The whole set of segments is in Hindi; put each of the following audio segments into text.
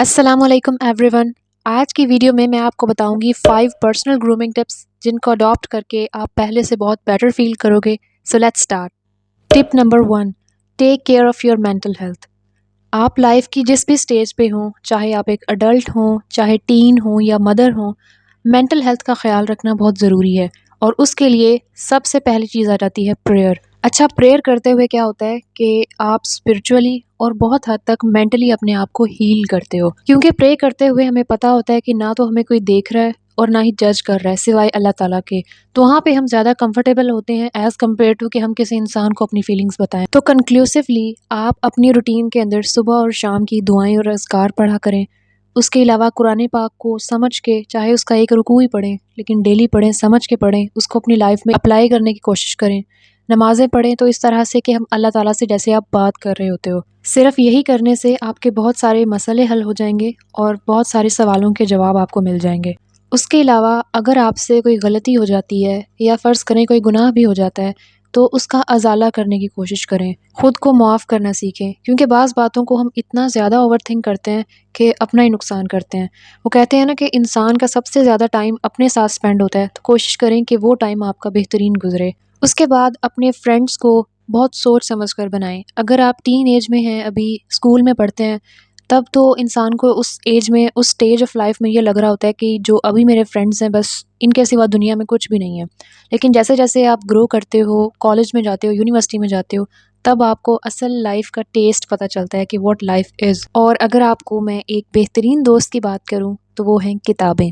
अस्सलामुअलैकुम एवरीवन। आज की वीडियो में मैं आपको बताऊंगी 5 पर्सनल ग्रूमिंग टिप्स जिनको अडॉप्ट करके आप पहले से बहुत बेटर फील करोगे। So let's start. Tip number 1, take care of your mental health. आप लाइफ की जिस भी स्टेज पे हों, चाहे आप एक अडल्ट हों, चाहे टीन हों या मदर हों, मेंटल हेल्थ का ख्याल रखना बहुत ज़रूरी है। और उसके लिए सबसे पहली चीज़ आ जाती है प्रेयर। अच्छा, प्रेयर करते हुए क्या होता है कि आप स्पिरिचुअली और बहुत हद तक मेंटली अपने आप को हील करते हो, क्योंकि प्रे करते हुए हमें पता होता है कि ना तो हमें कोई देख रहा है और ना ही जज कर रहा है सिवाय अल्लाह ताला के। तो वहाँ पे हम ज़्यादा कंफर्टेबल होते हैं एज़ कम्पेयर टू कि हम किसी इंसान को अपनी फीलिंग्स बताएं। तो कंक्लूसिवली आप अपनी रूटीन के अंदर सुबह और शाम की दुआएं और अज़कार पढ़ा करें। उसके अलावा कुरान पाक को समझ के, चाहे उसका एक रुकू ही पढ़ें, लेकिन डेली पढ़ें, समझ के पढ़ें, उसको अपनी लाइफ में अप्लाई करने की कोशिश करें। नमाज़ें पढ़ें तो इस तरह से कि हम अल्लाह ताला से जैसे आप बात कर रहे होते हो। सिर्फ यही करने से आपके बहुत सारे मसले हल हो जाएंगे और बहुत सारे सवालों के जवाब आपको मिल जाएंगे। उसके अलावा अगर आपसे कोई गलती हो जाती है या फ़र्ज़ करें कोई गुनाह भी हो जाता है, तो उसका अज़ाला करने की कोशिश करें। ख़ुद को माफ़ करना सीखें, क्योंकि बाज़ बातों को हम इतना ज़्यादा ओवरथिंक करते हैं कि अपना ही नुकसान करते हैं। वो कहते हैं ना कि इंसान का सबसे ज़्यादा टाइम अपने साथ स्पेंड होता है, तो कोशिश करें कि वो टाइम आपका बेहतरीन गुज़रे। उसके बाद अपने फ्रेंड्स को बहुत सोच समझ कर बनाएं। अगर आप टीन एज में हैं, अभी स्कूल में पढ़ते हैं, तब तो इंसान को उस एज में, उस स्टेज ऑफ लाइफ में ये लग रहा होता है कि जो अभी मेरे फ्रेंड्स हैं, बस इनके सिवा दुनिया में कुछ भी नहीं है। लेकिन जैसे जैसे आप ग्रो करते हो, कॉलेज में जाते हो, यूनिवर्सिटी में जाते हो, तब आपको असल लाइफ का टेस्ट पता चलता है कि व्हाट लाइफ इज़। और अगर आपको मैं एक बेहतरीन दोस्त की बात करूँ तो वो हैं किताबें।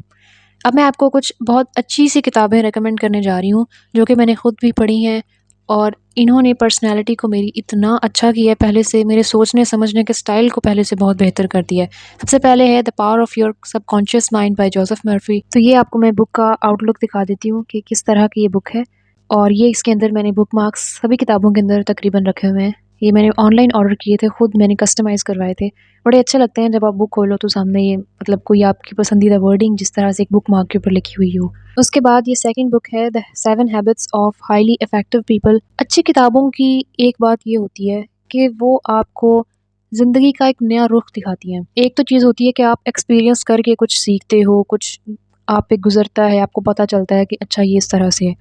अब मैं आपको कुछ बहुत अच्छी सी किताबें रेकमेंड करने जा रही हूँ, जो कि मैंने ख़ुद भी पढ़ी हैं और इन्होंने पर्सनैलिटी को मेरी इतना अच्छा किया है, पहले से मेरे सोचने समझने के स्टाइल को पहले से बहुत बेहतर कर दिया है। सबसे पहले है the power of your subconscious mind bye Joseph Murphy. तो ये आपको मैं बुक का आउटलुक दिखा देती हूँ कि किस तरह की ये बुक है। और ये इसके अंदर मैंने बुक मार्क्स सभी किताबों के अंदर तकरीबन रखे हुए हैं। ये मैंने ऑनलाइन ऑर्डर किए थे, खुद मैंने कस्टमाइज़ करवाए थे। बड़े अच्छे लगते हैं जब आप बुक खोलो तो सामने ये, मतलब कोई आपकी पसंदीदा वर्डिंग जिस तरह से एक बुक मार्क के ऊपर लिखी हुई हो। उसके बाद ये सेकंड बुक है the 7 habits of highly effective people. अच्छी किताबों की एक बात ये होती है कि वो आपको ज़िंदगी का एक नया रुख दिखाती हैं। एक तो चीज़ होती है कि आप एक्सपीरियंस करके कुछ सीखते हो, कुछ आप पे गुज़रता है, आपको पता चलता है कि अच्छा ये इस तरह से है।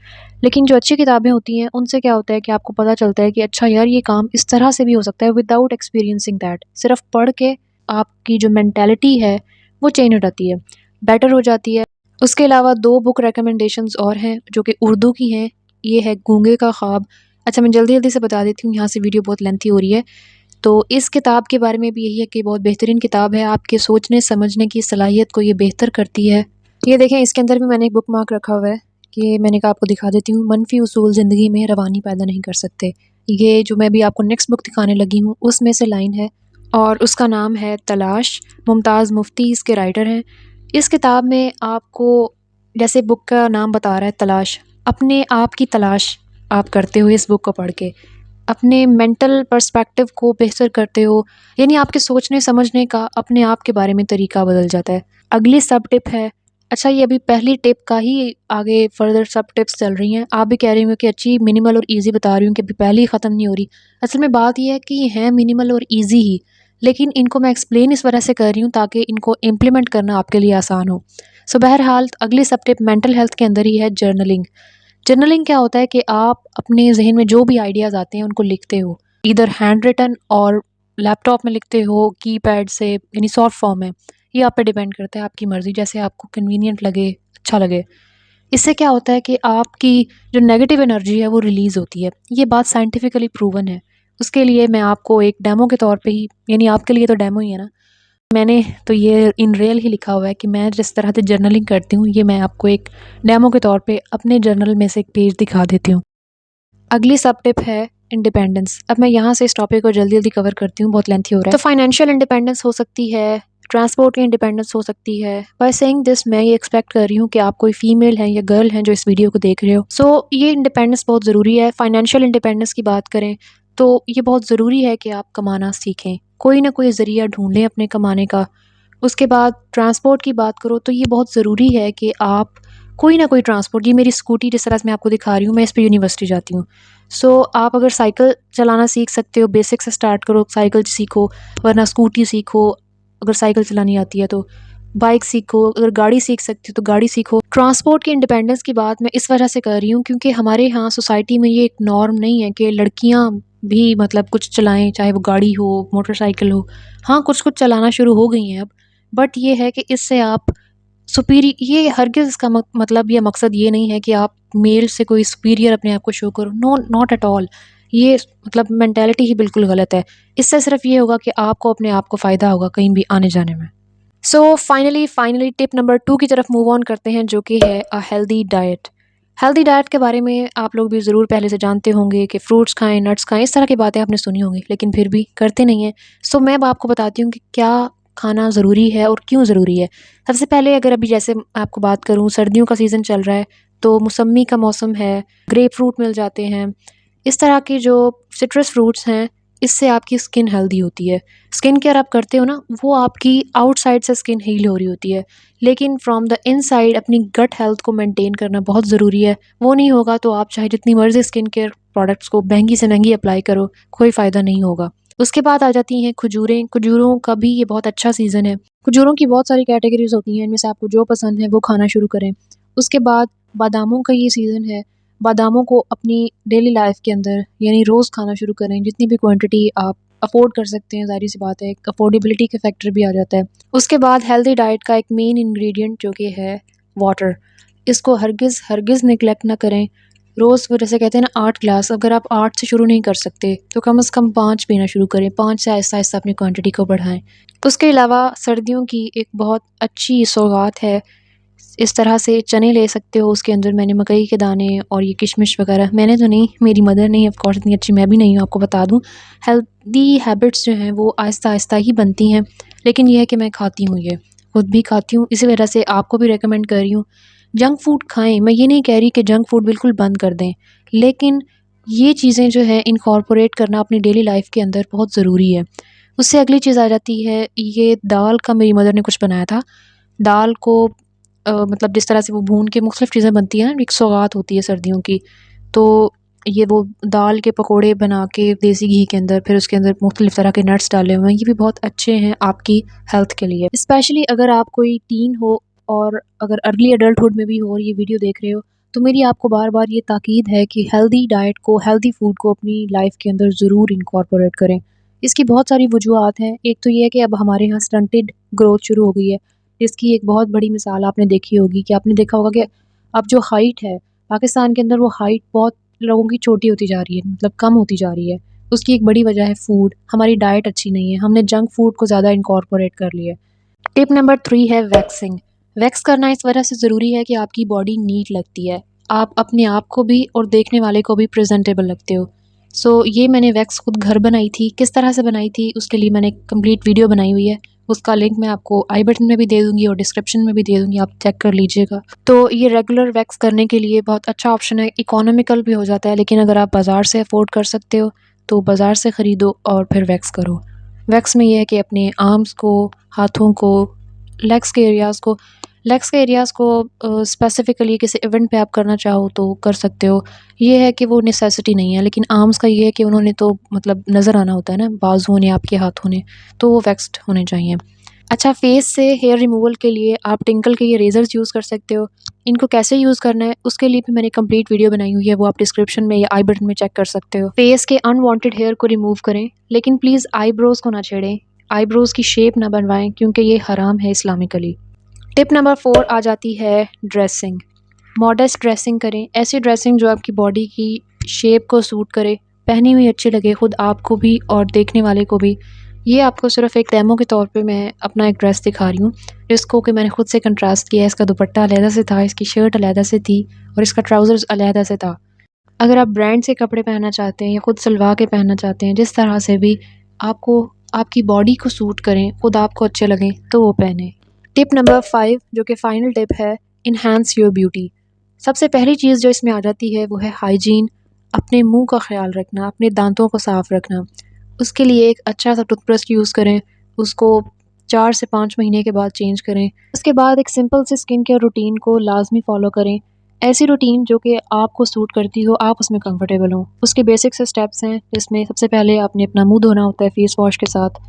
लेकिन जो अच्छी किताबें होती हैं, उनसे क्या होता है कि आपको पता चलता है कि अच्छा यार, ये काम इस तरह से भी हो सकता है विदाउट एक्सपीरियंसिंग दैट। सिर्फ पढ़ के आपकी जो मेंटालिटी है वो चेंज हो जाती है, बेटर हो जाती है। उसके अलावा 2 बुक रिकमेंडेशंस और हैं जो कि उर्दू की हैं। ये है गूंगे का ख्वाब। अच्छा, मैं जल्दी-जल्दी से बता देती हूँ, यहाँ से वीडियो बहुत लेंथी हो रही है। तो इस किताब के बारे में भी यही है कि बहुत बेहतरीन किताब है, आपके सोचने समझने की सलाहियत को ये बेहतर करती है। ये देखें, इसके अंदर भी मैंने एक बुक मार्क रखा हुआ है कि मैंने कहा आपको दिखा देती हूँ, मनफी उसूल ज़िंदगी में रवानी पैदा नहीं कर सकते। ये जो मैं भी आपको नेक्स्ट बुक दिखाने लगी हूँ, उसमें से लाइन है और उसका नाम है तलाश। मुमताज़ मुफ्ती इसके राइटर हैं। इस किताब में आपको, जैसे बुक का नाम बता रहा है तलाश, अपने आप की तलाश आप करते हो इस बुक को पढ़ के। अपने मेंटल पर्सपेक्टिव को बेहतर करते हो, यानी आपके सोचने समझने का अपने आप के बारे में तरीका बदल जाता है। अगली सब टिप है, अच्छा ये अभी पहली टिप का ही आगे फर्दर सब टिप्स चल रही हैं। आप भी कह रही हो कि अच्छी मिनिमल और ईज़ी बता रही हूँ कि अभी पहली ख़त्म नहीं हो रही। असल में बात ये है कि ये हैं मिनिमल और ईज़ी ही, लेकिन इनको मैं एक्सप्लेन इस वजह से कर रही हूँ ताकि इनको इम्प्लीमेंट करना आपके लिए आसान हो। सो बहरहाल अगली सब टिप मेंटल हेल्थ के अंदर ही है जर्नलिंग। जर्नलिंग क्या होता है कि आप अपने ज़हन में जो भी आइडियाज़ आते हैं उनको लिखते हो, ईदर हैंड रिटन और लैपटॉप में लिखते हो, कीपैड से, यानी सॉफ्ट फॉर्म में। ये आप पे डिपेंड करता है, आपकी मर्ज़ी, जैसे आपको कन्वीनियंट लगे, अच्छा लगे। इससे क्या होता है कि आपकी जो नेगेटिव एनर्जी है वो रिलीज़ होती है। ये बात साइंटिफिकली प्रूवन है। उसके लिए मैं आपको एक डेमो के तौर पे ही, यानी आपके लिए तो डेमो ही है ना, मैंने तो ये इन रियल ही लिखा हुआ है कि मैं जिस तरह से जर्नलिंग करती हूँ, ये मैं आपको एक डेमो के तौर पे अपने जर्नल में से एक पेज दिखा देती हूँ। अगली सब टिप है इंडिपेंडेंस। अब मैं यहाँ से इस टॉपिक को जल्दी-जल्दी कवर करती हूँ, बहुत लेंथी हो रहा है। तो फाइनेंशियल इंडिपेंडेंस हो सकती है, ट्रांसपोर्ट की इंडिपेंडेंस हो सकती है। बाय सेइंग दिस मैं ये एक्सपेक्ट कर रही हूँ कि आप कोई फीमेल हैं या गर्ल हैं जो इस वीडियो को देख रहे हो। सो ये इंडिपेंडेंस बहुत ज़रूरी है। फाइनेंशियल इंडिपेंडेंस की बात करें तो ये बहुत ज़रूरी है कि आप कमाना सीखें, कोई ना कोई ज़रिया ढूँढें अपने कमाने का। उसके बाद ट्रांसपोर्ट की बात करो तो ये बहुत ज़रूरी है कि आप कोई ना कोई ट्रांसपोर्ट, ये मेरी स्कूटी जिस तरह से मैं आपको दिखा रही हूँ, मैं इस पे यूनिवर्सिटी जाती हूँ। सो आप अगर साइकिल चलाना सीख सकते हो, बेसिक से स्टार्ट करो, साइकिल सीखो, वरना स्कूटी सीखो। अगर साइकिल चलानी आती है तो बाइक सीखो, अगर गाड़ी सीख सकती हो तो गाड़ी सीखो। ट्रांसपोर्ट की इंडिपेंडेंस की बात मैं इस वजह से कर रही हूँ क्योंकि हमारे यहाँ सोसाइटी में ये एक नॉर्म नहीं है कि लड़कियाँ भी मतलब कुछ चलाएँ, चाहे वो गाड़ी हो, मोटरसाइकिल हो। हाँ, कुछ-कुछ चलाना शुरू हो गई हैं अब, बट ये है कि इससे आप ये हरगिज़ इसका मतलब या मकसद ये नहीं है कि आप मेल से कोई सुपीरियर अपने आप को शो करो। No, not at all. ये मतलब मेंटालिटी ही बिल्कुल गलत है। इससे सिर्फ़ ये होगा कि आपको अपने आप को फ़ायदा होगा कहीं भी आने-जाने में। सो फाइनली टिप नंबर 2 की तरफ मूव ऑन करते हैं, जो कि है a healthy diet. Healthy diet के बारे में आप लोग भी ज़रूर पहले से जानते होंगे कि फ्रूट्स खाएँ, नट्स खाएँ, इस तरह की बातें आपने सुनी होंगी, लेकिन फिर भी करते नहीं हैं। सो मैं अब आपको बताती हूँ कि क्या खाना ज़रूरी है और क्यों ज़रूरी है। सबसे पहले अगर अभी जैसे आपको बात करूँ, सर्दियों का सीज़न चल रहा है, तो मौसम्मी का मौसम है, ग्रेप फ्रूट मिल जाते हैं। इस तरह के जो सिट्रस फ्रूट्स हैं, इससे आपकी स्किन हेल्दी होती है। स्किन केयर आप करते हो ना, वो आपकी आउटसाइड से स्किन हील हो रही होती है, लेकिन फ्रॉम द इनसाइड अपनी गट हेल्थ को मेंटेन करना बहुत ज़रूरी है। वो नहीं होगा तो आप चाहे जितनी मर्ज़ी स्किन केयर प्रोडक्ट्स को महंगी से महंगी अप्लाई करो, कोई फ़ायदा नहीं होगा। उसके बाद आ जाती हैं खजूरें। खजूरों का भी ये बहुत अच्छा सीज़न है। खजूरों की बहुत सारी कैटेगरीज़ होती हैं, इनमें से आपको जो पसंद है वो खाना शुरू करें। उसके बाद बादामों का ये सीज़न है। बादामों को अपनी डेली लाइफ के अंदर यानी रोज़ खाना शुरू करें, जितनी भी क्वांटिटी आप अफ़ोर्ड कर सकते हैं, ज़ाहिर-सी बात है, एक अफ़ोर्डेबिलिटी का फैक्टर भी आ जाता है। उसके बाद हेल्दी डाइट का एक मेन इंग्रीडिएंट जो कि है वाटर, इसको हरगिज़ नेग्लेक्ट ना करें। रोज़ वो जैसे कहते हैं ना 8 ग्लास, अगर आप 8 से शुरू नहीं कर सकते तो कम से कम 5 पीना शुरू करें, 5 से आहिस्ता-आहिस्ता अपनी क्वांटिटी को बढ़ाएँ। उसके अलावा सर्दियों की एक बहुत अच्छी सौगात है, इस तरह से चने ले सकते हो, उसके अंदर मैंने मकई के दाने और ये किशमिश वगैरह, मैंने तो नहीं, मेरी मदर ने, ऑफ कोर्स इतनी अच्छी मैं भी नहीं हूँ आपको बता दूँ। हेल्दी हैबिट्स जो हैं वो आहिस्ता-आहिस्ता ही बनती हैं, लेकिन ये है कि मैं खाती हूँ ये, खुद भी खाती हूँ, इसी वजह से आपको भी रिकमेंड कर रही हूँ। जंक फूड खाएँ, मैं ये नहीं कह रही कि जंक फूड बिल्कुल बंद कर दें, लेकिन ये चीज़ें जो हैं इनकॉर्पोरेट करना अपनी डेली लाइफ़ के अंदर बहुत ज़रूरी है। उससे अगली चीज़ आ जाती है, ये दाल का मेरी मदर ने कुछ बनाया था। दाल को मतलब जिस तरह से वो भून के मुख्तलिफ़ चीज़ें बनती हैं ना, एक सौगात होती है सर्दियों की, तो ये वो दाल के पकोड़े बना के देसी घी के अंदर, फिर उसके अंदर मुख्तलिफ़ तरह के नट्स डाले हुए हैं, ये भी बहुत अच्छे हैं आपकी हेल्थ के लिए। स्पेशली अगर आप कोई टीन हो और अगर अर्ली एडल्टहुड में भी हो और ये वीडियो देख रहे हो, तो मेरी आपको बार-बार ये ताकीद है कि हेल्दी डाइट को, हेल्दी फूड को अपनी लाइफ़ के अंदर ज़रूर इनकॉर्पोरेट करें। इसकी बहुत सारी वजूहात हैं। एक तो ये है कि अब हमारे यहाँ स्टंटेड ग्रोथ शुरू हो गई है। इसकी एक बहुत बड़ी मिसाल आपने देखी होगी कि आपने देखा होगा कि अब जो हाइट है, पाकिस्तान के अंदर वो हाइट बहुत लोगों की छोटी होती जा रही है, मतलब कम होती जा रही है। उसकी एक बड़ी वजह है फूड, हमारी डाइट अच्छी नहीं है, हमने जंक फूड को ज़्यादा इनकॉर्पोरेट कर लिया है। टिप नंबर 3 है वैक्सिंग। वैक्स करना इस वजह से ज़रूरी है कि आपकी बॉडी नीट लगती है। आप अपने आप को भी और देखने वाले को भी प्रेज़ेंटेबल लगते हो। सो ये मैंने वैक्स खुद घर बनाई थी। किस तरह से बनाई थी उसके लिए मैंने एक कंप्लीट वीडियो बनाई हुई है। उसका लिंक मैं आपको आई बटन में भी दे दूँगी और डिस्क्रिप्शन में भी दे दूँगी, आप चेक कर लीजिएगा। तो ये रेगुलर वैक्स करने के लिए बहुत अच्छा ऑप्शन है, इकोनॉमिकल भी हो जाता है, लेकिन अगर आप बाज़ार से अफ़ोर्ड कर सकते हो, तो बाज़ार से ख़रीदो और फिर वैक्स करो। वैक्स में ये है कि अपने आर्म्स को, हाथों को, लेग्स के एरियाज़ को स्पेसिफ़िकली किसी इवेंट पे आप करना चाहो तो कर सकते हो। ये है कि वो नेसेसिटी नहीं है, लेकिन आर्म्स का ये है कि उन्होंने तो मतलब नज़र आना होता है ना, बाजुओं ने, आपके हाथों ने, तो वो वैक्स्ड होने चाहिए। अच्छा, फेस से हेयर रिमूवल के लिए आप टिंकल के ये रेज़र्स यूज़ कर सकते हो। इनको कैसे यूज़ करना है उसके लिए भी मैंने कंप्लीट वीडियो बनाई हुई है, वो आप डिस्क्रिप्शन में या आई बटन में चेक कर सकते हो। फेस के अनवांटेड हेयर को रिमूव करें, लेकिन प्लीज़ आईब्रोज़ को ना छेड़ें, आईब्रोज़ की शेप ना बनवाएँ क्योंकि ये हराम है इस्लामिकली। टिप नंबर 4 आ जाती है ड्रेसिंग। मॉडेस्ट ड्रेसिंग करें, ऐसी ड्रेसिंग जो आपकी बॉडी की शेप को सूट करे, पहनी हुई अच्छी लगे खुद आपको भी और देखने वाले को भी। ये आपको सिर्फ एक डेमो के तौर पे मैं अपना एक ड्रेस दिखा रही हूँ, जिसको कि मैंने खुद से कंट्रास्ट किया है। इसका दुपट्टा अलहदा से था, इसकी शर्ट अलहदा से थी और इसका ट्राउज़र्स अलहदा से था। अगर आप ब्रांड से कपड़े पहनना चाहते हैं या खुद सिलवा के पहनना चाहते हैं, जिस तरह से भी आपको आपकी बॉडी को सूट करें, खुद आपको अच्छे लगें, तो वो पहनें। टिप नंबर 5 जो कि फाइनल टिप है, एनहांस योर ब्यूटी। सबसे पहली चीज़ जो इसमें आ जाती है वो है हाइजीन। अपने मुंह का ख्याल रखना, अपने दांतों को साफ़ रखना। उसके लिए एक अच्छा सा टूथब्रश यूज़ करें, उसको 4 से 5 महीने के बाद चेंज करें। उसके बाद एक सिंपल सी स्किन केयर रूटीन को लाजमी फ़ॉलो करें। ऐसी रूटीन जो कि आपको सूट करती हो, आप उसमें कंफर्टेबल हों। उसके बेसिक से स्टेप्स हैं, जिसमें सबसे पहले आपने अपना मुंह धोना होता है फेस वॉश के साथ।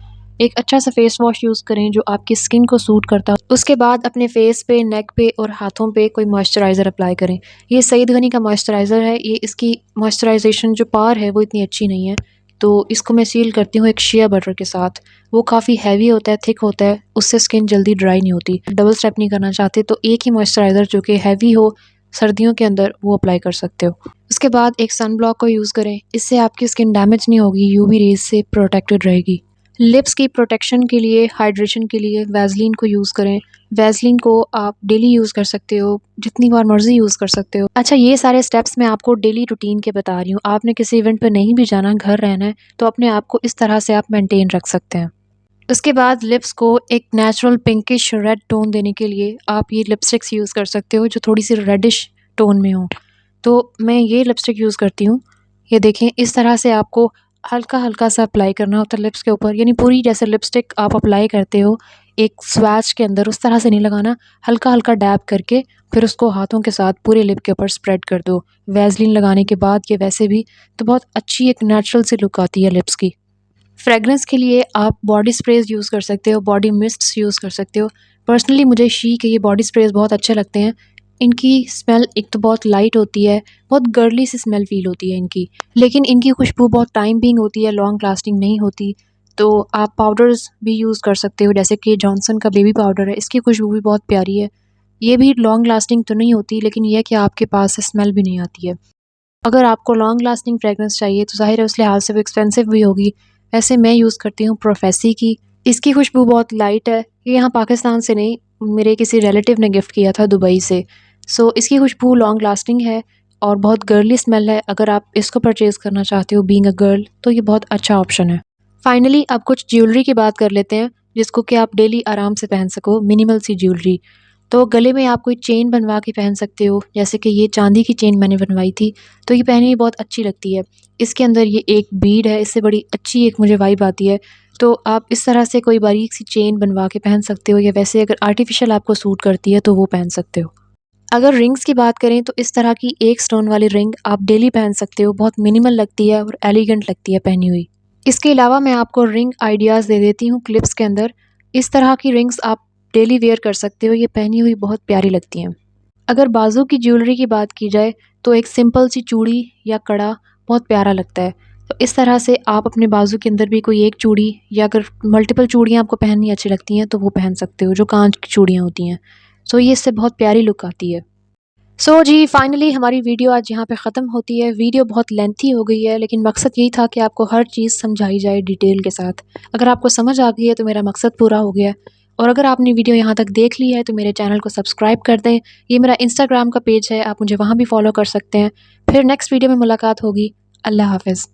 एक अच्छा सा फेस वॉश यूज़ करें जो आपकी स्किन को सूट करता हो। उसके बाद अपने फेस पे, नेक पे और हाथों पे कोई मॉइस्चराइज़र अप्लाई करें। ये सईद गनी का मॉइस्चराइज़र है। ये इसकी मॉइस्चराइजेशन जो पावर है वो इतनी अच्छी नहीं है, तो इसको मैं सील करती हूँ एक शिया बटर के साथ। वो काफ़ी हैवी होता है, थिक होता है, उससे स्किन जल्दी ड्राई नहीं होती। डबल स्टेप नहीं करना चाहते तो एक ही मॉइस्चराइज़र जो कि हैवी हो सर्दियों के अंदर वो अप्लाई कर सकते हो। उसके बाद एक सन ब्लॉक को यूज़ करें, इससे आपकी स्किन डैमेज नहीं होगी, यूवी रेज से प्रोटेक्टेड रहेगी। लिप्स की प्रोटेक्शन के लिए, हाइड्रेशन के लिए वैसलीन को यूज़ करें। वैसलीन को आप डेली यूज़ कर सकते हो, जितनी बार मर्ज़ी यूज़ कर सकते हो। अच्छा, ये सारे स्टेप्स मैं आपको डेली रूटीन के बता रही हूँ। आपने किसी इवेंट पे नहीं भी जाना, घर रहना है, तो अपने आप को इस तरह से आप मेंटेन रख सकते हैं। उसके बाद लिप्स को एक नेचुरल पिंकिश रेड टोन देने के लिए आप ये लिपस्टिक्स यूज़ कर सकते हो जो थोड़ी सी रेडिश टोन में हो। तो मैं ये लिपस्टिक यूज़ करती हूँ। ये देखें, इस तरह से आपको हल्का-हल्का सा अप्लाई करना होता है लिप्स के ऊपर, यानी पूरी जैसे लिपस्टिक आप अप्लाई करते हो एक स्वैच के अंदर, उस तरह से नहीं लगाना। हल्का-हल्का डैब करके फिर उसको हाथों के साथ पूरे लिप के ऊपर स्प्रेड कर दो। वैसलीन लगाने के बाद ये वैसे भी तो बहुत अच्छी एक नेचुरल सी लुक आती है लिप्स की। फ्रेगरेंस के लिए आप बॉडी स्प्रेज़ यूज़ कर सकते हो, बॉडी मिस्ट्स यूज़ कर सकते हो। पर्सनली मुझे शी के ये बॉडी स्प्रेज़ बहुत अच्छे लगते हैं। इनकी स्मेल एक तो बहुत लाइट होती है, बहुत गर्ली सी स्मेल फ़ील होती है इनकी, लेकिन इनकी खुशबू बहुत टाइम बिंग होती है, लॉन्ग लास्टिंग नहीं होती। तो आप पाउडर्स भी यूज़ कर सकते हो, जैसे कि जॉनसन का बेबी पाउडर है, इसकी खुशबू भी बहुत प्यारी है। ये भी लॉन्ग लास्टिंग तो नहीं होती, लेकिन ये है कि आपके पास से स्मेल भी नहीं आती है। अगर आपको लॉन्ग लास्टिंग फ्रेगरेंस चाहिए तो ज़ाहिर है उस लिहाज से वो एक्सपेंसिव भी होगी। वैसे मैं यूज़ करती हूँ प्रोफेसी की। इसकी खुशबू बहुत लाइट है। ये यहाँ पाकिस्तान से नहीं, मेरे किसी रिलेटिव ने गिफ्ट किया था दुबई से। सो इसकी खुशबू लॉन्ग लास्टिंग है और बहुत गर्ली स्मेल है। अगर आप इसको परचेज़ करना चाहते हो बीइंग अ गर्ल तो ये बहुत अच्छा ऑप्शन है। फाइनली अब कुछ ज्वेलरी की बात कर लेते हैं जिसको कि आप डेली आराम से पहन सको, मिनिमल सी ज्वेलरी। तो गले में आप कोई चेन बनवा के पहन सकते हो, जैसे कि ये चांदी की चेन मैंने बनवाई थी, तो ये पहनने में बहुत अच्छी लगती है। इसके अंदर ये एक बीड है, इससे बड़ी अच्छी एक मुझे वाइब आती है। तो आप इस तरह से कोई बारीक सी चेन बनवा के पहन सकते हो, या वैसे अगर आर्टिफिशियल आपको सूट करती है तो वो पहन सकते हो। अगर रिंग्स की बात करें तो इस तरह की एक स्टोन वाली रिंग आप डेली पहन सकते हो, बहुत मिनिमल लगती है और एलिगेंट लगती है पहनी हुई। इसके अलावा मैं आपको रिंग आइडियाज़ दे देती हूँ क्लिप्स के अंदर। इस तरह की रिंग्स आप डेली वेयर कर सकते हो, ये पहनी हुई बहुत प्यारी लगती हैं। अगर बाजू की ज्वेलरी की बात की जाए तो एक सिंपल सी चूड़ी या कड़ा बहुत प्यारा लगता है। तो इस तरह से आप अपने बाजू के अंदर भी कोई एक चूड़ी, या अगर मल्टीपल चूड़ियाँ आपको पहननी अच्छी लगती हैं तो वो पहन सकते हो, जो कांच की चूड़ियाँ होती हैं। सो ये इससे बहुत प्यारी लुक आती है। सो जी, फाइनली हमारी वीडियो आज यहाँ पे ख़त्म होती है। वीडियो बहुत लेंथी हो गई है, लेकिन मकसद यही था कि आपको हर चीज़ समझाई जाए डिटेल के साथ। अगर आपको समझ आ गई है तो मेरा मकसद पूरा हो गया है। और अगर आपने वीडियो यहाँ तक देख ली है तो मेरे चैनल को सब्सक्राइब कर दें। ये मेरा इंस्टाग्राम का पेज है, आप मुझे वहाँ भी फॉलो कर सकते हैं। फिर नेक्स्ट वीडियो में मुलाकात होगी। अल्लाह हाफ़िज़।